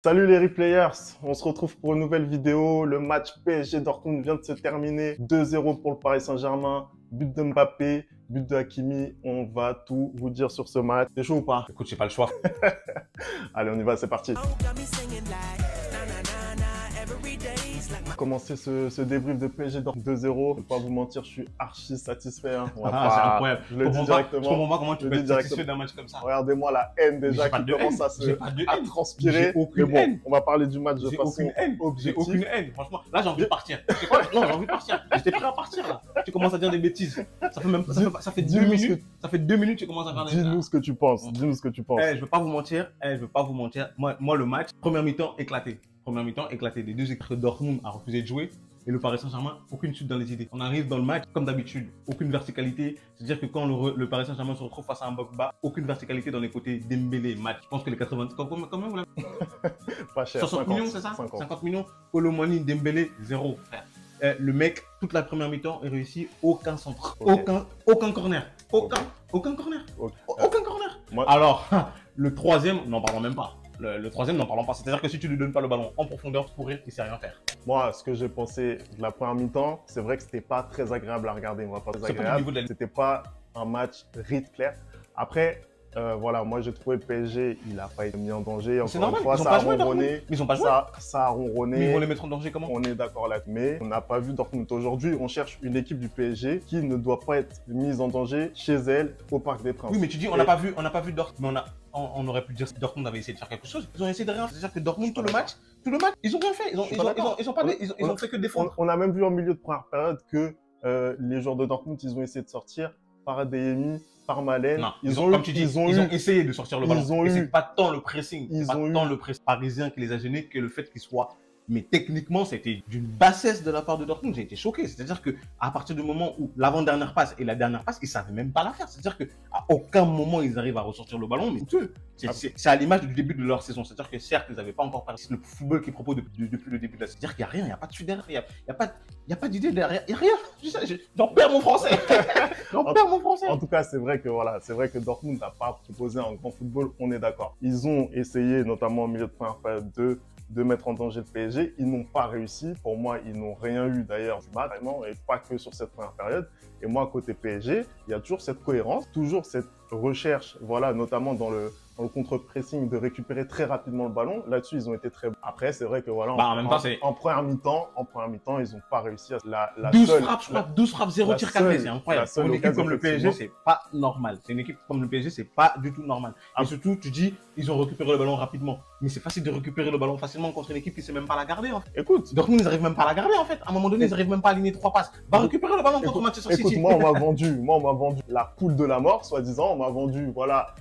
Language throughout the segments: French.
Salut les replayers, on se retrouve pour une nouvelle vidéo. Le match PSG Dortmund vient de se terminer. 2-0 pour le Paris Saint-Germain. But de Mbappé, but de Hakimi. On va tout vous dire sur ce match. T'es chaud ou pas? Écoute, j'ai pas le choix. Allez, on y va, c'est parti. Commencer ce débrief de PSG Dortmund 2-0. Je vais pas vous mentir, je suis archi satisfait. Hein. C'est incroyable. Je le dis directement. Je comprends pas comment tu peux être satisfait d'un match comme ça. Regardez-moi la haine déjà qui commence à transpirer. J'ai aucune Mais bon, haine. on va parler du match de J'ai façon aucune haine. J'ai objective. aucune haine. Franchement, là, j'ai envie de partir. Tu sais quoi? Non, j'ai envie de partir. J'étais prêt à partir là. Tu commences à dire des bêtises. Ça fait 2 minutes. Ça fait 2 minutes que tu commences à faire des. Dis-nous ce que tu penses. Dis-nous ce que tu penses. Je veux pas vous mentir. Moi, le match, première mi-temps éclaté. Première mi-temps éclaté. Les deux équipes de Dortmund a refusé de jouer. Et le Paris Saint-Germain, aucune suite dans les idées. On arrive dans le match, comme d'habitude, aucune verticalité. C'est-à-dire que quand le Paris Saint-Germain se retrouve face à un bloc bas, aucune verticalité dans les côtés. Dembélé, match. Je pense que les 80... Combien vous l'avez? Pas cher. 60 millions, c'est ça? 50 millions. Colomani, Dembélé, zéro, frère. Le mec, toute la première mi-temps, il réussit aucun centre. Okay. Aucun corner. Aucun corner. Aucun corner. Alors, le troisième, n'en parlons même pas. Le troisième, n'en parlons pas. C'est-à-dire que si tu ne lui donnes pas le ballon en profondeur pour courir, il ne sait rien faire. Moi, ce que j'ai pensé de la première mi-temps, c'est vrai que c'était pas très agréable à regarder. C'était pas un match rythme clair. Après, voilà, moi j'ai trouvé le PSG, il n'a pas été mis en danger. C'est normal, fois, ça a ronronné. Ils ont pas joué. Ça a ronronné. Mais ils vont les mettre en danger comment? On est d'accord là. Mais on n'a pas vu Dortmund. Aujourd'hui, on cherche une équipe du PSG qui ne doit pas être mise en danger chez elle au Parc des Princes. Oui, mais tu dis, on n'a pas vu Dortmund, mais on aurait pu dire que Dortmund avait essayé de faire quelque chose. Ils ont essayé de rien. C'est-à-dire que Dortmund, tout le match, ils ont rien fait. Ils ont fait que défendre. On a même vu en milieu de première période que les joueurs de Dortmund, ils ont essayé de sortir par Adeyemi, par Malen. Non, ils ont essayé de sortir le ballon. Et c'est pas tant le pressing, le pressing parisien qui les a gênés que le fait qu'ils soient. Mais techniquement, c'était d'une bassesse de la part de Dortmund. J'ai été choqué. C'est-à-dire qu'à partir du moment où l'avant-dernière passe et la dernière passe, ils ne savaient même pas la faire. C'est-à-dire qu'à aucun moment, ils arrivent à ressortir le ballon. Mais c'est à l'image du début de leur saison. C'est-à-dire que certes, ils n'avaient pas encore parlé le football qu'ils proposent depuis le début de la saison. C'est-à-dire qu'il n'y a rien, il n'y a pas de suite derrière, il n'y a pas d'idée derrière, il n'y a rien. J'en perds mon français. En tout cas, c'est vrai que Dortmund n'a pas proposé un grand football, on est d'accord. Ils ont essayé, notamment au milieu de première période, de mettre en danger le PSG. Ils n'ont pas réussi. Pour moi, ils n'ont rien eu d'ailleurs du match, vraiment, et pas que sur cette première période. Et moi, côté PSG, il y a toujours cette cohérence, toujours cette recherche, voilà, notamment dans le contre-pressing, de récupérer très rapidement le ballon. Là-dessus, ils ont été très bons. Après, c'est vrai que voilà, en première mi-temps, ils n'ont pas réussi à 12 frappes, 0 tir cadré, c'est incroyable. Pour une équipe comme le PSG, c'est pas normal. C'est une équipe comme le PSG, c'est pas du tout normal. Et surtout, tu dis, ils ont récupéré le ballon rapidement. Mais c'est facile de récupérer le ballon facilement contre une équipe qui ne sait même pas la garder. En fait. Écoute, Dortmund, ils n'arrivent même pas à la garder en fait. À un moment donné, ils n'arrivent même pas à aligner 3 passes. Va récupérer le ballon contre Manchester City. Écoute, moi, on m'a vendu la poule de la mort, soi-disant. On m'a vendu, voilà,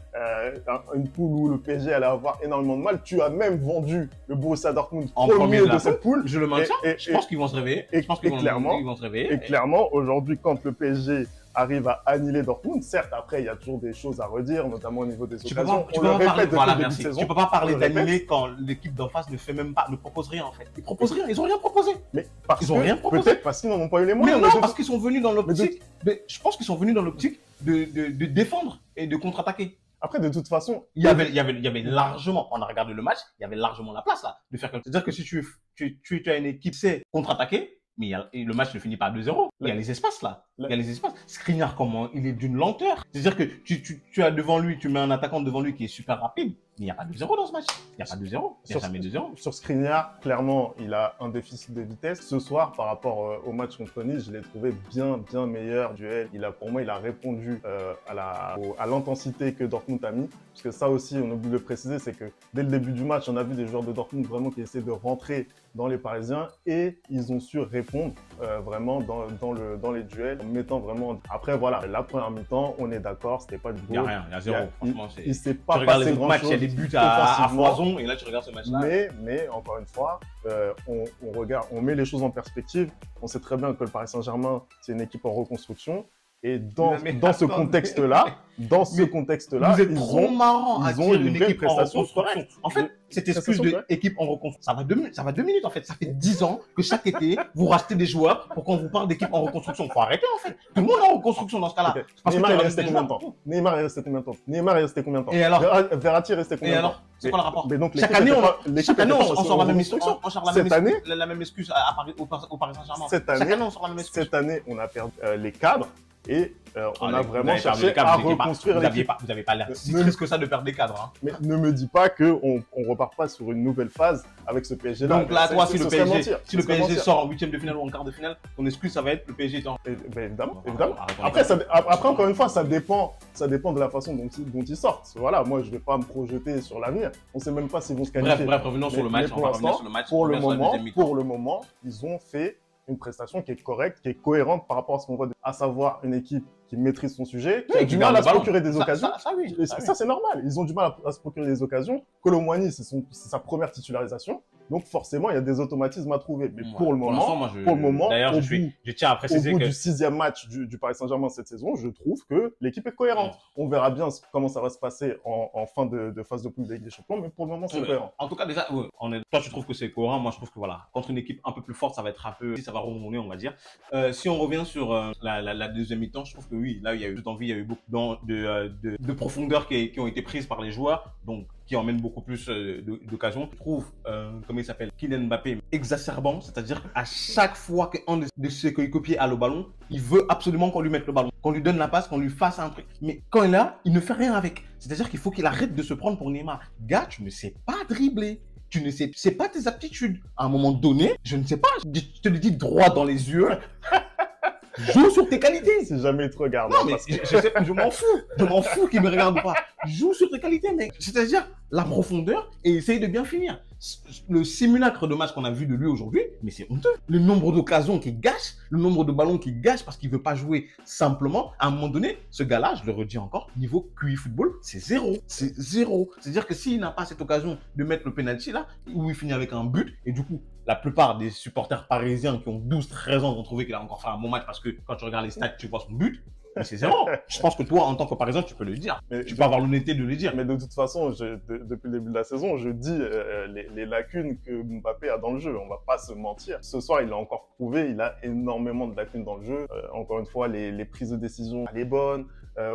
une poule où le PSG allait avoir énormément de mal. Tu as même vendu le Borussia Dortmund en premier de cette poule. Je le maintiens. Je pense qu'ils vont se réveiller. Et clairement, aujourd'hui, quand le PSG arrive à annihiler Dortmund, certes, après, il y a toujours des choses à redire, notamment au niveau des occasions. Tu peux pas parler d'annihiler quand l'équipe d'en face ne propose rien en fait. Ils proposent rien, ils ont rien proposé. Mais ils ont rien proposé. Peut-être parce qu'ils n'en ont pas eu les moyens. Mais non, parce qu'ils sont venus dans l'optique. Je pense qu'ils sont venus dans l'optique de défendre et de contre-attaquer. Après, de toute façon, il y avait largement, on a regardé le match, il y avait largement la place là de faire quelque chose. C'est-à-dire que si tu as une équipe qui sait contre-attaquer, mais le match ne finit pas à 2-0. Il y a les espaces là. Il y a les espaces. Skriniar, comment il est d'une lenteur. C'est-à-dire que tu as devant lui, tu mets un attaquant devant lui qui est super rapide. Mais il n'y a pas 2-0 dans ce match. Il n'y a pas 2-0. Il n'y a jamais 2-0. Sur Skriniar, clairement, il a un déficit de vitesse. Ce soir, par rapport au match contre Nice, je l'ai trouvé bien meilleur duel. Pour moi, il a répondu à l'intensité que Dortmund a mis. Parce que ça aussi, on oublie de le préciser, c'est que dès le début du match, on a vu des joueurs de Dortmund vraiment qui essaient de rentrer dans les Parisiens et ils ont su répondre vraiment dans les duels, en mettant vraiment... Après, voilà, la première mi-temps, on est d'accord, c'était pas du Il n'y a rien, il y a zéro. Franchement, il s'est pas passé grand-chose. Il y a des buts à foison et là, tu regardes ce match-là. Mais encore une fois, on met les choses en perspective. On sait très bien que le Paris Saint-Germain, c'est une équipe en reconstruction. Et dans ce contexte-là, vous êtes trop marrant à dire une équipe en reconstruction. En fait, cette excuse d'équipe en reconstruction, ça va 2 minutes en fait. Ça fait 10 ans que chaque été, vous rachetez des joueurs pour qu'on vous parle d'équipe en reconstruction. Il faut arrêter en fait. Tout le monde est en reconstruction dans ce cas-là. Okay. Neymar est resté combien de temps? Neymar est resté combien de temps? Et alors? Verratti est resté combien de temps? C'est quoi le rapport? Donc, chaque année, on sort la même instruction. On sort la même excuse au Paris Saint-Germain. Cette année, on sort la même excuse. Cette année, on a perdu les cadres. Et on a vraiment cherché à reconstruire l'équipe. Vous n'avez pas l'air si triste que ça de perdre des cadres. Hein. Mais ne me dis pas qu'on ne repart pas sur une nouvelle phase avec ce PSG-là. Donc là, toi, si le PSG sort en 8e de finale ou en quart de finale, ton excuse, ça va être le PSG. Évidemment. Après, encore une fois, ça dépend de la façon dont ils sortent. Voilà, moi, je ne vais pas me projeter sur l'avenir. On ne sait même pas s'ils vont se qualifier. Bref, revenons sur le match. Pour le moment, ils ont fait une prestation qui est correcte, qui est cohérente par rapport à ce qu'on voit, à savoir une équipe qui maîtrise son sujet, qui a du mal à se procurer des occasions. Ça, c'est normal. Ils ont du mal à se procurer des occasions. Kolo Muani, c'est sa première titularisation. Donc forcément, il y a des automatismes à trouver. Mais pour le moment, d'ailleurs, je tiens à préciser au bout du 6e match du Paris Saint-Germain cette saison, je trouve que l'équipe est cohérente. On verra bien comment ça va se passer en fin de phase de poule de Ligue des Champions, mais pour le moment, c'est cohérent. En tout cas, déjà, toi, tu trouves que c'est cohérent. Moi, je trouve que voilà, contre une équipe un peu plus forte, ça va être ça va remonter, on va dire. Si on revient sur la deuxième mi-temps, je trouve que oui, là, il y a eu d'envie, il y a eu beaucoup de profondeur qui ont été prises par les joueurs. Donc, qui emmène beaucoup plus d'occasions. Je trouve, comment il s'appelle, Kylian Mbappé exacerbant, c'est-à-dire qu'à chaque fois qu'un de ses coéquipiers a le ballon, il veut absolument qu'on lui mette le ballon, qu'on lui donne la passe, qu'on lui fasse un truc. Mais quand il est là, il ne fait rien avec. C'est-à-dire qu'il faut qu'il arrête de se prendre pour Neymar. Gars, tu ne sais pas dribbler. Tu ne sais, c'est pas tes aptitudes. À un moment donné, je ne sais pas, je te le dis droit dans les yeux. Joue sur tes qualités. Si jamais il te regarde. Non, mais je m'en fous. Je m'en fous qu'il me regarde pas. Joue sur tes qualités, mec. C'est-à-dire la profondeur et essaye de bien finir. Le simulacre de match qu'on a vu de lui aujourd'hui, mais c'est honteux. Le nombre d'occasions qu'il gâche, le nombre de ballons qu'il gâche parce qu'il veut pas jouer simplement. À un moment donné, ce gars-là, je le redis encore, niveau QI football, c'est zéro. C'est zéro. C'est-à-dire que s'il n'a pas cette occasion de mettre le penalty là, où il finit avec un but, et du coup, la plupart des supporters parisiens qui ont 12-13 ans vont trouver qu'il a encore fait un bon match parce que quand tu regardes les stats, tu vois son but. Mais c'est zéro. Je pense que toi, en tant que Parisien, tu peux le dire. Tu peux avoir l'honnêteté de le dire. Mais de toute façon, depuis le début de la saison, je dis les lacunes que Mbappé a dans le jeu. On va pas se mentir. Ce soir, il a encore prouvé, il a énormément de lacunes dans le jeu. Encore une fois, les prises de décision, les bonnes.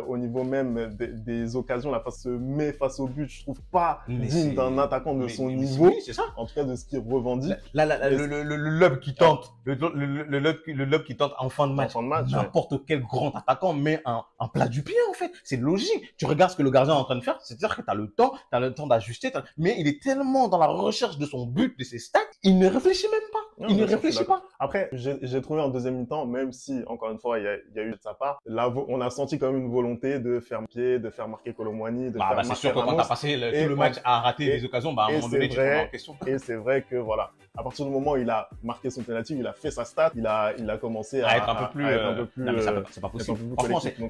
Au niveau même des occasions, la face se met face au but, je trouve pas digne d'un attaquant de son niveau. C'est ça. En tout cas, de ce qu'il revendique. Le lob qui tente, le lob qui tente en fin de match. N'importe quel grand attaquant met un plat du pied, en fait. C'est logique. Tu regardes ce que le gardien est en train de faire, c'est-à-dire que tu as le temps d'ajuster, mais il est tellement dans la recherche de son but, de ses stats, il ne réfléchit même pas. Non, il ne réfléchit pas. Après, j'ai trouvé en deuxième mi-temps, même si, encore une fois, il y a eu de sa part, là, on a senti quand même une volonté de faire pied, de faire marquer Kolo Muani, de faire marquer c'est sûr que quand tu as passé tout le match à rater des occasions, à un moment donné, tu te remets en question. Et c'est vrai que, voilà, à partir du moment où il a marqué son penalty, il a fait sa stat, il a commencé à être un peu plus... Non, mais c'est pas possible.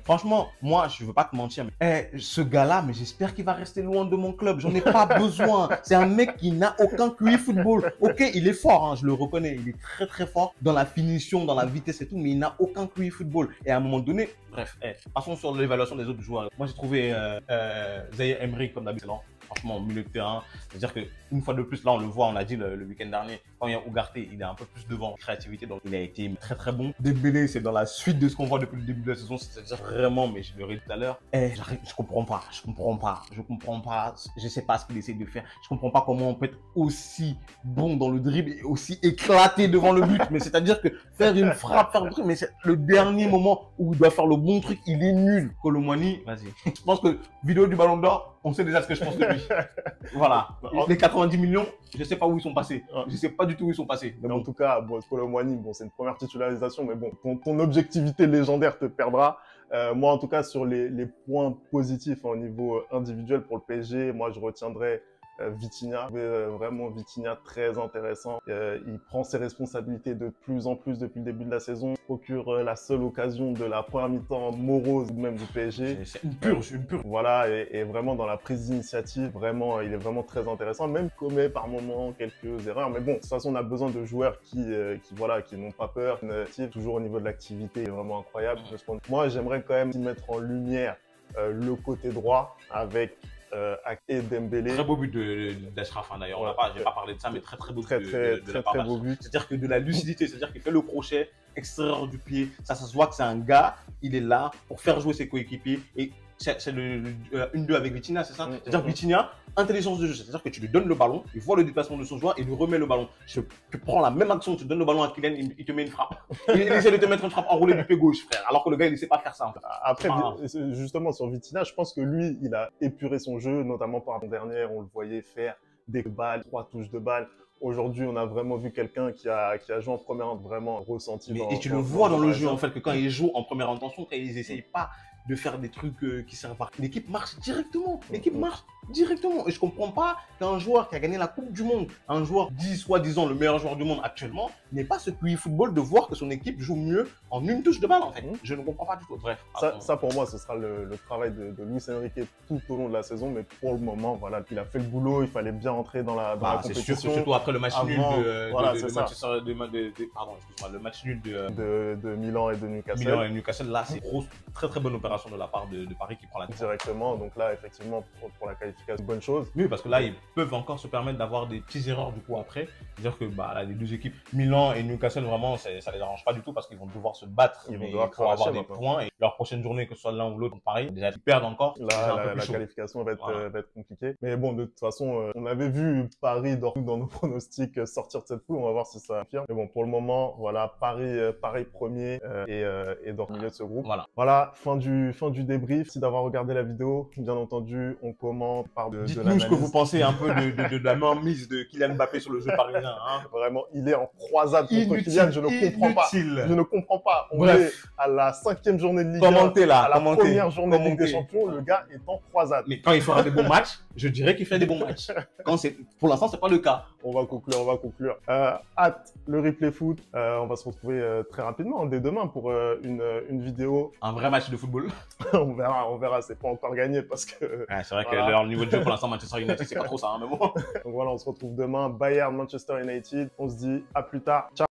Franchement, moi, je veux pas te mentir, mais ce gars-là, mais j'espère qu'il va rester loin de mon club. J'en ai pas besoin. C'est un mec qui n'a aucun QI football. Ok, il est fort, hein, je le reconnais. Il est très très fort dans la finition, dans la vitesse et tout, mais il n'a aucun QI football. Et à un moment donné, bref, passons sur l'évaluation des autres joueurs. Moi, j'ai trouvé Zaïre Emery comme d'habitude. Franchement, au milieu de terrain, c'est-à-dire qu'une fois de plus, là, on le voit, on l'a dit le week-end dernier, quand il y a Ugarte, il est un peu plus devant en créativité, donc il a été très très bon. Dembélé, c'est dans la suite de ce qu'on voit depuis le début de la saison, c'est-à-dire vraiment, mais je le redis tout à l'heure, je comprends pas, je sais pas ce qu'il essaie de faire, je comprends pas comment on peut être aussi bon dans le dribble et aussi éclaté devant le but, mais c'est-à-dire que faire une frappe, faire un truc, mais c'est le dernier moment où il doit faire le bon truc, il est nul. Kolo Muani, vas-y. Je pense que vidéo du Ballon d'Or, on sait déjà ce que je pense de lui. Voilà. Les 90 millions, je sais pas où ils sont passés. Je sais pas du tout où ils sont passés. Mais bon. En tout cas, Kolo Muani, c'est une première titularisation, mais bon, ton objectivité légendaire te perdra. Moi, en tout cas, sur les points positifs au niveau individuel pour le PSG, moi, je retiendrai Vitinha, vraiment Vitinha très intéressant. Il prend ses responsabilités de plus en plus depuis le début de la saison. Il procure la seule occasion de la première mi-temps morose même du PSG. C'est une purge, une purge. Voilà, et vraiment dans la prise d'initiative, vraiment, il est vraiment très intéressant. Même commet par moments quelques erreurs, mais bon, de toute façon, on a besoin de joueurs qui n'ont pas peur, toujours au niveau de l'activité, il est vraiment incroyable. Moi, j'aimerais quand même mettre en lumière le côté droit avec et Dembélé. Très beau but d'Achraf d'ailleurs. Ouais, j'ai pas parlé de ça, mais très beau but de la part beau but. C'est-à-dire que de la lucidité, c'est-à-dire qu'il fait le crochet extérieur du pied. Ça se voit que c'est un gars, il est là pour faire jouer ses coéquipiers. Et c'est le 1-2 avec Vitinha, c'est ça? C'est-à-dire que Vitinha, intelligence de jeu, c'est-à-dire que tu lui donnes le ballon, il voit le déplacement de son joueur et lui remet le ballon. Tu prends la même action, tu donnes le ballon à Kylian, il te met une frappe. Il essaie de te mettre une frappe enroulée du pied gauche, frère. Alors que le gars, il ne sait pas faire ça. En fait. Après, justement, sur Vitinha, je pense que lui, il a épuré son jeu, notamment par l'an dernier, on le voyait faire des balles, 3 touches de balles. Aujourd'hui, on a vraiment vu quelqu'un qui a joué en première, vraiment ressenti. Et tu le vois dans le jeu, en fait, que quand il joue en première intention, quand ils n'essayent pas de faire des trucs qui servent à... L'équipe marche directement. L'équipe marche directement. Et je comprends pas qu'un joueur qui a gagné la Coupe du Monde, un joueur dit soi-disant le meilleur joueur du monde actuellement, n'ait pas ce QI football de voir que son équipe joue mieux en une touche de balle, en fait. Je ne comprends pas du tout. Bref. Ça pour moi, ce sera le travail de Luis Enrique tout au long de la saison. Mais pour le moment, voilà, il a fait le boulot. Il fallait bien entrer dans la compétition. C'est surtout après le match nul le match nul de Milan et de Newcastle. Milan et Newcastle, là, c'est très bonne opération de la part de Paris qui prend la directement. Donc là, effectivement, pour la qualification, bonne chose. Oui, parce que là, ils peuvent encore se permettre d'avoir des petites erreurs du coup après. C'est-à-dire que là, les deux équipes, Milan et Newcastle, vraiment, ça les arrange pas du tout parce qu'ils vont devoir se battre. Ils vont devoir avoir des points. Et leur prochaine journée, que ce soit l'un ou l'autre, pareil, déjà, ils perdent encore. Là, la qualification va être compliquée. Mais bon, de toute façon, on avait vu Paris dans nos pronostics sortir de cette poule. On va voir si ça affirme. Mais bon, pour le moment, voilà, Paris premier et dans le milieu de ce groupe. Voilà, fin du débrief. Merci d'avoir regardé la vidéo. Bien entendu, on commente par de l'analyse. Dites-nous ce que vous pensez un peu de la mainmise de Kylian Mbappé sur le jeu parisien. Hein. Vraiment, il est en croisade contre Kylian. Je ne comprends pas. Je ne comprends pas. On est à la 5e journée de Ligue 1. Commentez là. À la première journée de Ligue des Champions, le gars est en croisade. Mais quand il fera des bons matchs, je dirais qu'il fait des bons matchs. Pour l'instant, c'est pas le cas. On va conclure. Hâte le replay foot. On va se retrouver très rapidement, dès demain, pour une vidéo. Un vrai match de football. On verra. C'est pas encore gagné parce que. C'est vrai que leur niveau de jeu pour l'instant, Manchester United, c'est pas trop ça, hein, mais bon. Donc voilà, on se retrouve demain. Bayern, Manchester United. On se dit à plus tard. Ciao.